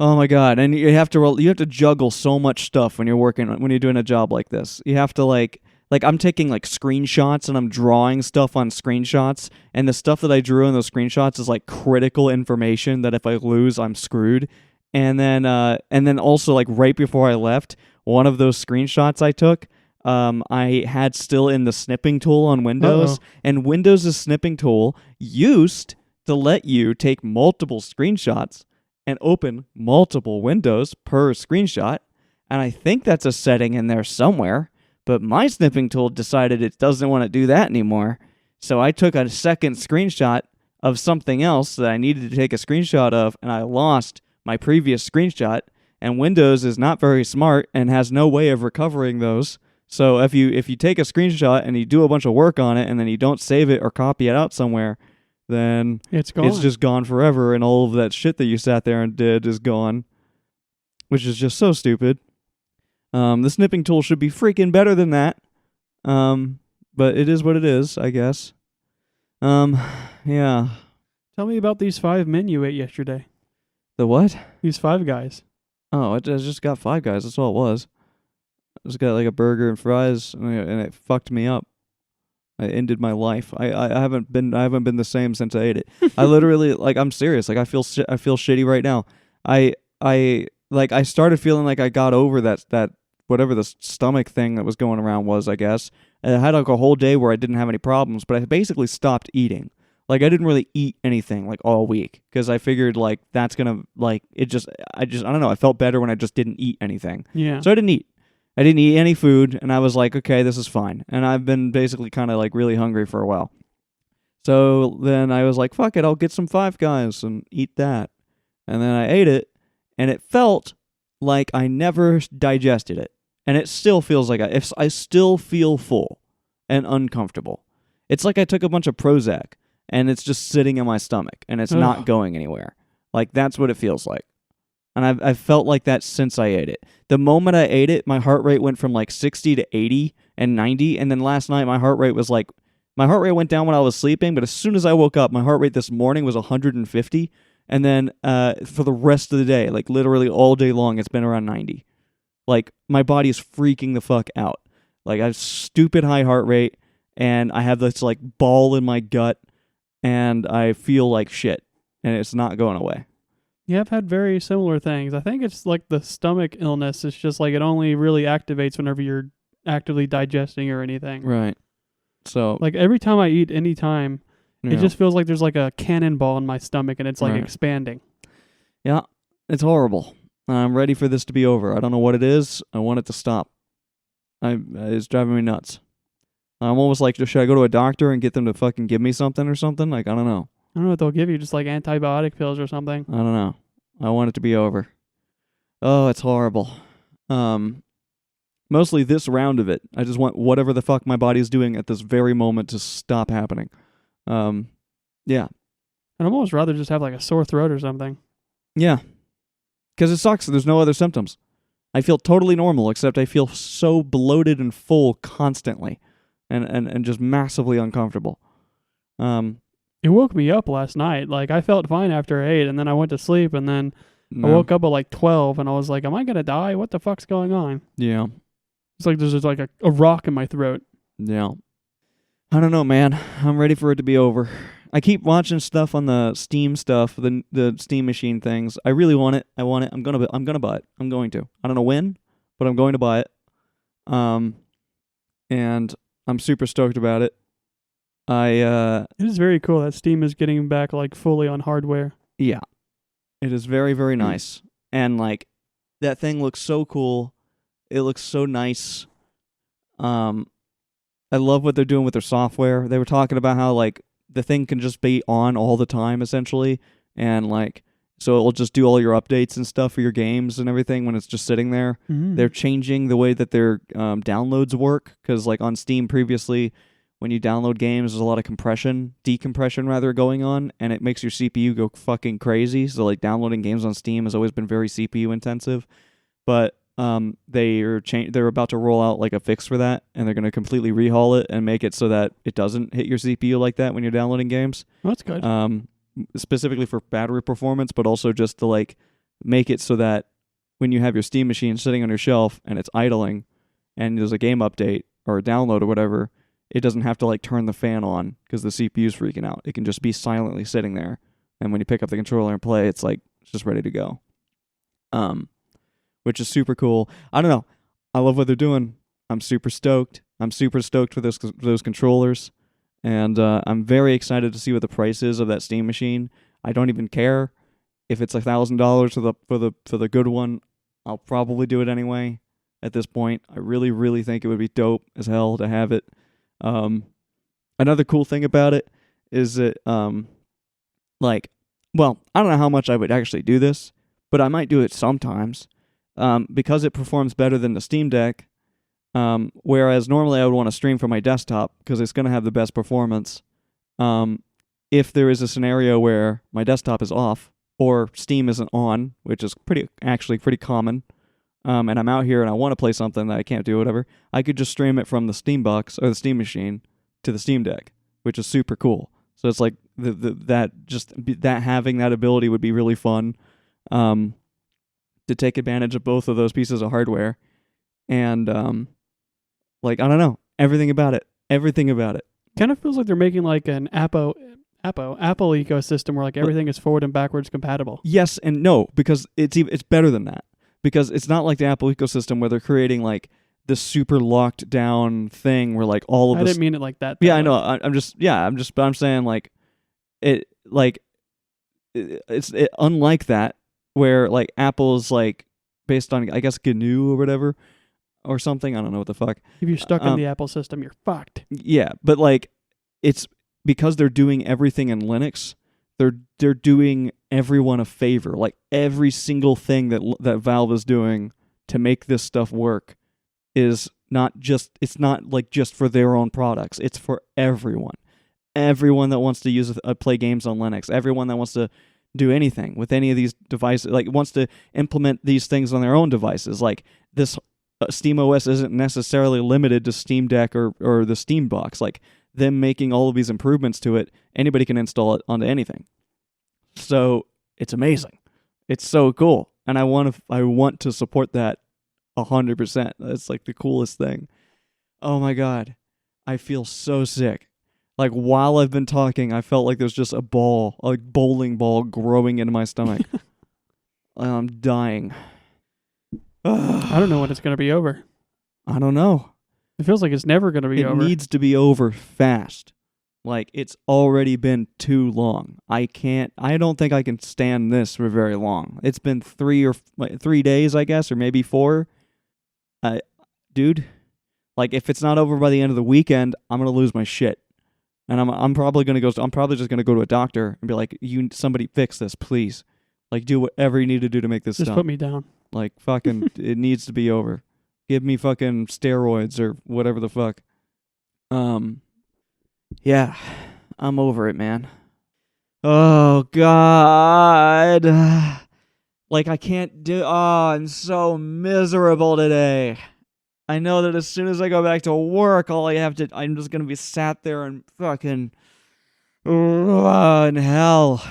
Oh my God! And you have to juggle so much stuff when you're doing a job like this. You have to like I'm taking like screenshots and I'm drawing stuff on screenshots, and the stuff that I drew in those screenshots is like critical information that if I lose, I'm screwed. And then also like right before I left, one of those screenshots I took, I had still in the snipping tool on Windows, and Windows' snipping tool used to let you take multiple screenshots. and open multiple windows per screenshot. And I think that's a setting in there somewhere, but my snipping tool decided it doesn't want to do that anymore. So I took a second screenshot of something else that I needed to take a screenshot of, and I lost my previous screenshot. And Windows is not very smart and has no way of recovering those. So if you take a screenshot and you do a bunch of work on it and then you don't save it or copy it out somewhere, then It's gone. it's just gone forever, and all of that shit that you sat there and did is gone, which is just so stupid. The snipping tool should be freaking better than that, but it is what it is, I guess. Yeah. Tell me about these 5 men you ate yesterday. The what? These 5 guys. Oh, I just got Five Guys. That's all it was. I just got like a burger and fries, and it fucked me up. I ended my life. I haven't been the same since I ate it. I literally, like, I'm serious. Like, I feel shitty right now. I started feeling like I got over that whatever the stomach thing that was going around was, I guess. And I had like a whole day where I didn't have any problems, but I basically stopped eating. Like, I didn't really eat anything like all week because I figured like that's gonna like I don't know. I felt better when I just didn't eat anything. Yeah. So I didn't eat. I didn't eat any food, and I was like, okay, this is fine. And I've been basically kind of like really hungry for a while. So then I was like, fuck it, I'll get some Five Guys and eat that. And then I ate it, and it felt like I never digested it. And it still feels like I still feel full and uncomfortable. It's like I took a bunch of Prozac, and it's just sitting in my stomach, and it's not going anywhere. Like, that's what it feels like. And I've felt like that since I ate it. The moment I ate it, my heart rate went from like 60 to 80 and 90. And then last night, my heart rate went down when I was sleeping. But as soon as I woke up, my heart rate this morning was 150. And then for the rest of the day, like literally all day long, it's been around 90. Like, my body is freaking the fuck out. Like, I have stupid high heart rate, and I have this like ball in my gut, and I feel like shit, and it's not going away. Yeah, I've had very similar things. I think it's like the stomach illness. It's just like it only really activates whenever you're actively digesting or anything. Right. So, Like every time I eat any time, it just feels like there's like a cannonball in my stomach and it's like expanding. Yeah, it's horrible. I'm ready for this to be over. I don't know what it is. I want it to stop. It's driving me nuts. I'm almost like, should I go to a doctor and get them to fucking give me something or something? Like, I don't know. I don't know what they'll give you, just like antibiotic pills or something. I don't know. I want it to be over. Oh, it's horrible. Mostly this round of it. I just want whatever the fuck my body's doing at this very moment to stop happening. Yeah. I'd almost rather just have like a sore throat or something. Yeah. Because it sucks. There's no other symptoms. I feel totally normal, except I feel so bloated and full constantly and just massively uncomfortable. It woke me up last night. Like, I felt fine after I ate, and then I went to sleep, and then I woke up at like 12, and I was like, am I going to die? What the fuck's going on? Yeah. It's like there's just like a rock in my throat. Yeah. I don't know, man. I'm ready for it to be over. I keep watching stuff on the Steam stuff, the Steam machine things. I really want it. I want it. I'm gonna buy it. I'm going to. I don't know when, but I'm going to buy it. And I'm super stoked about it. It is very cool that Steam is getting back like fully on hardware. Yeah. It is very, very nice. And like, that thing looks so cool. It looks so nice. I love what they're doing with their software. They were talking about how like the thing can just be on all the time essentially, and like so it'll just do all your updates and stuff for your games and everything when it's just sitting there. Mm-hmm. They're changing the way that their downloads work, because like on Steam previously, when you download games, there's a lot of decompression rather, going on, and it makes your CPU go fucking crazy. So like downloading games on Steam has always been very CPU intensive, but they're about to roll out like a fix for that, and they're going to completely rehaul it and make it so that it doesn't hit your CPU like that when you're downloading games. Oh, that's good. Specifically for battery performance, but also just to like make it so that when you have your Steam machine sitting on your shelf and it's idling and there's a game update or a download or whatever, it doesn't have to like turn the fan on because the CPU's freaking out. It can just be silently sitting there, and when you pick up the controller and play, it's like it's just ready to go. Which is super cool. I don't know. I love what they're doing. I'm super stoked. I'm super stoked for those controllers. And I'm very excited to see what the price is of that Steam machine. I don't even care if it's $1,000 for the good one, I'll probably do it anyway. At this point, I really, really think it would be dope as hell to have it. Another cool thing about it is that, like, well, I don't know how much I would actually do this, but I might do it sometimes, because it performs better than the Steam Deck. Whereas normally I would want to stream from my desktop because it's going to have the best performance. If there is a scenario where my desktop is off or Steam isn't on, which is pretty common, and I'm out here and I want to play something that I can't do, whatever, I could just stream it from the Steam box or the Steam machine to the Steam Deck, which is super cool. So it's like that having that ability would be really fun, to take advantage of both of those pieces of hardware, and like, I don't know, everything about it. Kind of feels like they're making like an Apple ecosystem where like everything is forward and backwards compatible. Yes and no, because it's better than that. Because it's not like the Apple ecosystem where they're creating like this super locked down thing where like all of I didn't mean it like that. Yeah, I know. I'm saying like it's unlike that, where like Apple's like based on, I guess, GNU or whatever or something. I don't know what the fuck. If you're stuck in the Apple system, you're fucked. Yeah, but like it's because they're doing everything in Linux. They're doing everyone a favor. Like every single thing that Valve is doing to make this stuff work is it's not like just for their own products. It's for everyone. Everyone that wants to play games on Linux, everyone that wants to do anything with any of these devices, like wants to implement these things on their own devices. Like this SteamOS isn't necessarily limited to Steam Deck or the Steam Box. Like them making all of these improvements to it, anybody can install it onto anything. So it's amazing. It's so cool, and I want to support that 100%. That's like the coolest thing. Oh my god, I feel so sick. Like while I've been talking, I felt like there's just a bowling ball growing into my stomach. I'm dying. I don't know when it's going to be over. I don't know. It feels like it's never going to be over. It needs to be over fast. Like, it's already been too long. I don't think I can stand this for very long. It's been 3 days, I guess, or maybe 4. Dude, like, if it's not over by the end of the weekend, I'm going to lose my shit. And I'm probably just going to go to a doctor and be like, somebody fix this, please. Like, do whatever you need to do to make this Just stop. put me down. Like, fucking, it needs to be over. Give me fucking steroids or whatever the fuck. Yeah, I'm over it, man. Oh, God. Like, I can't I'm so miserable today. I know that as soon as I go back to work, I'm just gonna be sat there and fucking in hell.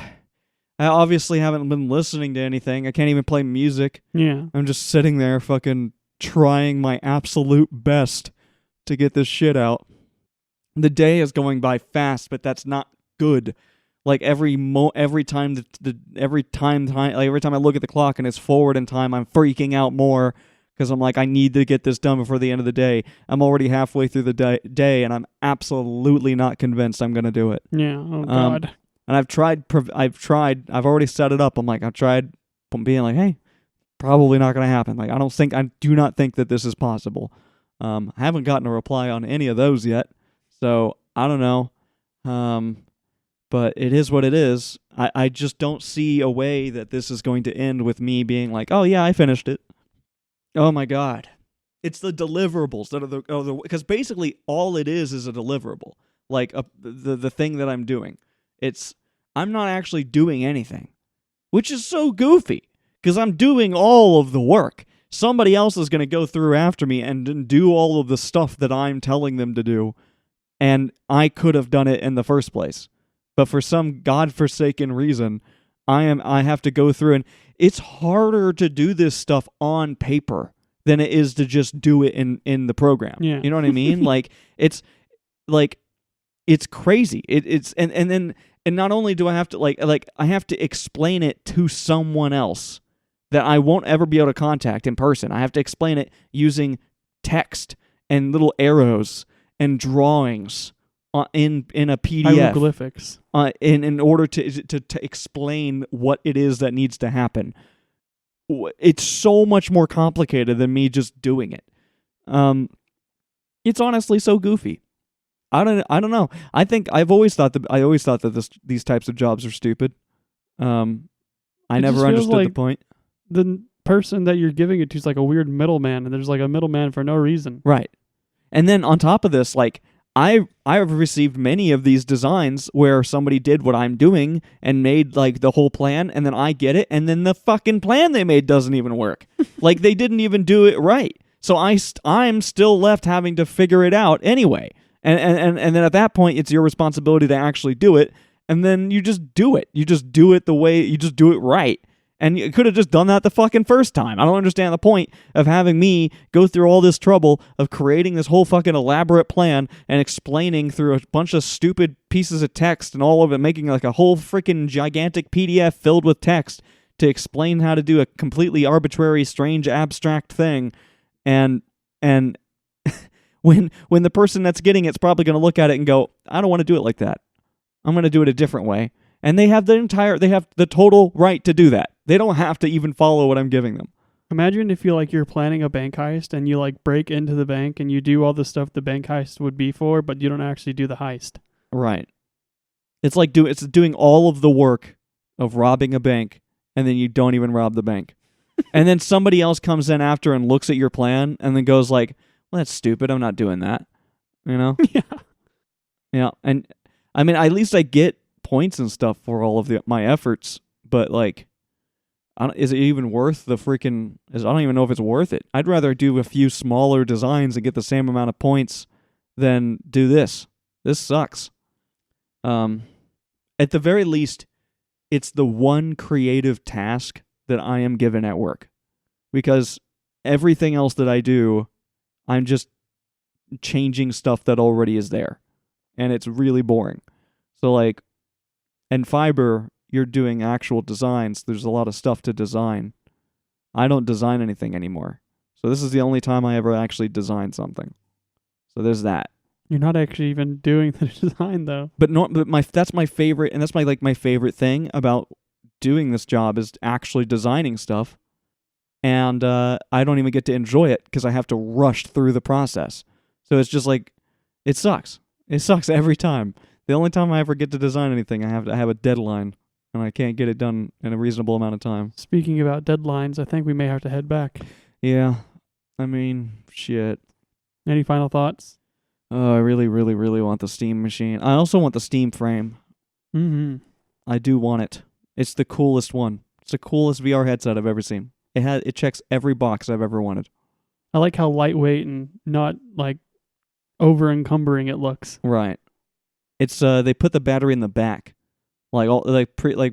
I obviously haven't been listening to anything. I can't even play music. Yeah. I'm just sitting there fucking trying my absolute best to get this shit out. The day is going by fast, but that's not good. Like every time I look at the clock and it's forward in time, I'm freaking out more because I'm like, I need to get this done before the end of the day. I'm already halfway through the day, and I'm absolutely not convinced I'm gonna do it. Yeah. Oh God. And I've already set it up. I've tried being like, hey, probably not gonna happen. Like, I do not think that this is possible. I haven't gotten a reply on any of those yet. So, I don't know. But it is what it is. I just don't see a way that this is going to end with me being like, oh yeah, I finished it. Oh my God. It's the deliverables that are because basically all it is a deliverable. Like the thing that I'm doing. I'm not actually doing anything, which is so goofy because I'm doing all of the work. Somebody else is going to go through after me and do all of the stuff that I'm telling them to do. And I could have done it in the first place. But for some godforsaken reason, I have to go through, and it's harder to do this stuff on paper than it is to just do it in the program. Yeah. You know what I mean? It's crazy. And not only do I have to I have to explain it to someone else that I won't ever be able to contact in person. I have to explain it using text and little arrows and drawings in a PDF Hieroglyphics. in order to explain what it is that needs to happen. It's so much more complicated than me just doing it. It's honestly so goofy. I don't know. I've always thought that these types of jobs are stupid. I never understood the point. The person that you're giving it to is like a weird middleman, and there's like a middleman for no reason. Right. And then on top of this, like I've received many of these designs where somebody did what I'm doing and made like the whole plan, and then I get it, and then the fucking plan they made doesn't even work. Like they didn't even do it right. So I'm still left having to figure it out anyway. And then at that point, it's your responsibility to actually do it. And then you just do it. You just do it you just do it right. And you could have just done that the fucking first time. I don't understand the point of having me go through all this trouble of creating this whole fucking elaborate plan and explaining through a bunch of stupid pieces of text and all of it, making like a whole freaking gigantic PDF filled with text to explain how to do a completely arbitrary, strange, abstract thing. And when the person that's getting it's probably going to look at it and go, I don't want to do it like that. I'm going to do it a different way. And they have the total right to do that. They don't have to even follow what I'm giving them. Imagine if you're planning a bank heist and you like break into the bank and you do all the stuff the bank heist would be for, but you don't actually do the heist. Right. It's like doing all of the work of robbing a bank and then you don't even rob the bank. And then somebody else comes in after and looks at your plan and then goes like, well, that's stupid. I'm not doing that. You know? Yeah. Yeah. And I mean, at least I get points and stuff for all of my efforts, but like, is it even worth the freaking... I don't even know if it's worth it. I'd rather do a few smaller designs and get the same amount of points than do this. This sucks. At the very least, it's the one creative task that I am given at work. Because everything else that I do, I'm just changing stuff that already is there. And it's really boring. So like, in Fiber, you're doing actual designs. There's a lot of stuff to design. I don't design anything anymore. So this is the only time I ever actually design something. So there's that. You're not actually even doing the design though. But that's my favorite, and that's my favorite thing about doing this job is actually designing stuff. And I don't even get to enjoy it because I have to rush through the process. So it's just like, it sucks. It sucks every time. The only time I ever get to design anything, I have a deadline, and I can't get it done in a reasonable amount of time. Speaking about deadlines, I think we may have to head back. Yeah. I mean, shit. Any final thoughts? Oh, I really, really, really want the Steam machine. I also want the Steam frame. Mm-hmm. I do want it. It's the coolest one. It's the coolest VR headset I've ever seen. It checks every box I've ever wanted. I like how lightweight and not like over encumbering it looks. Right. It's they put the battery in the back. Like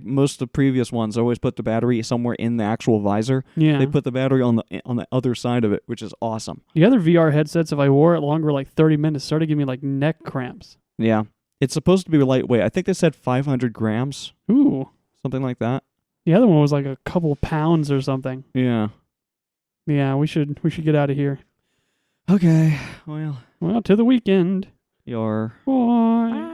most of the previous ones always put the battery somewhere in the actual visor. Yeah. They put the battery on the other side of it, which is awesome. The other VR headsets, if I wore it longer, like 30 minutes, started giving me like neck cramps. Yeah. It's supposed to be lightweight. I think they said 500 grams. Ooh. Something like that. The other one was like a couple pounds or something. Yeah. Yeah, we should get out of here. Okay. Well, to the weekend. you're... Bye.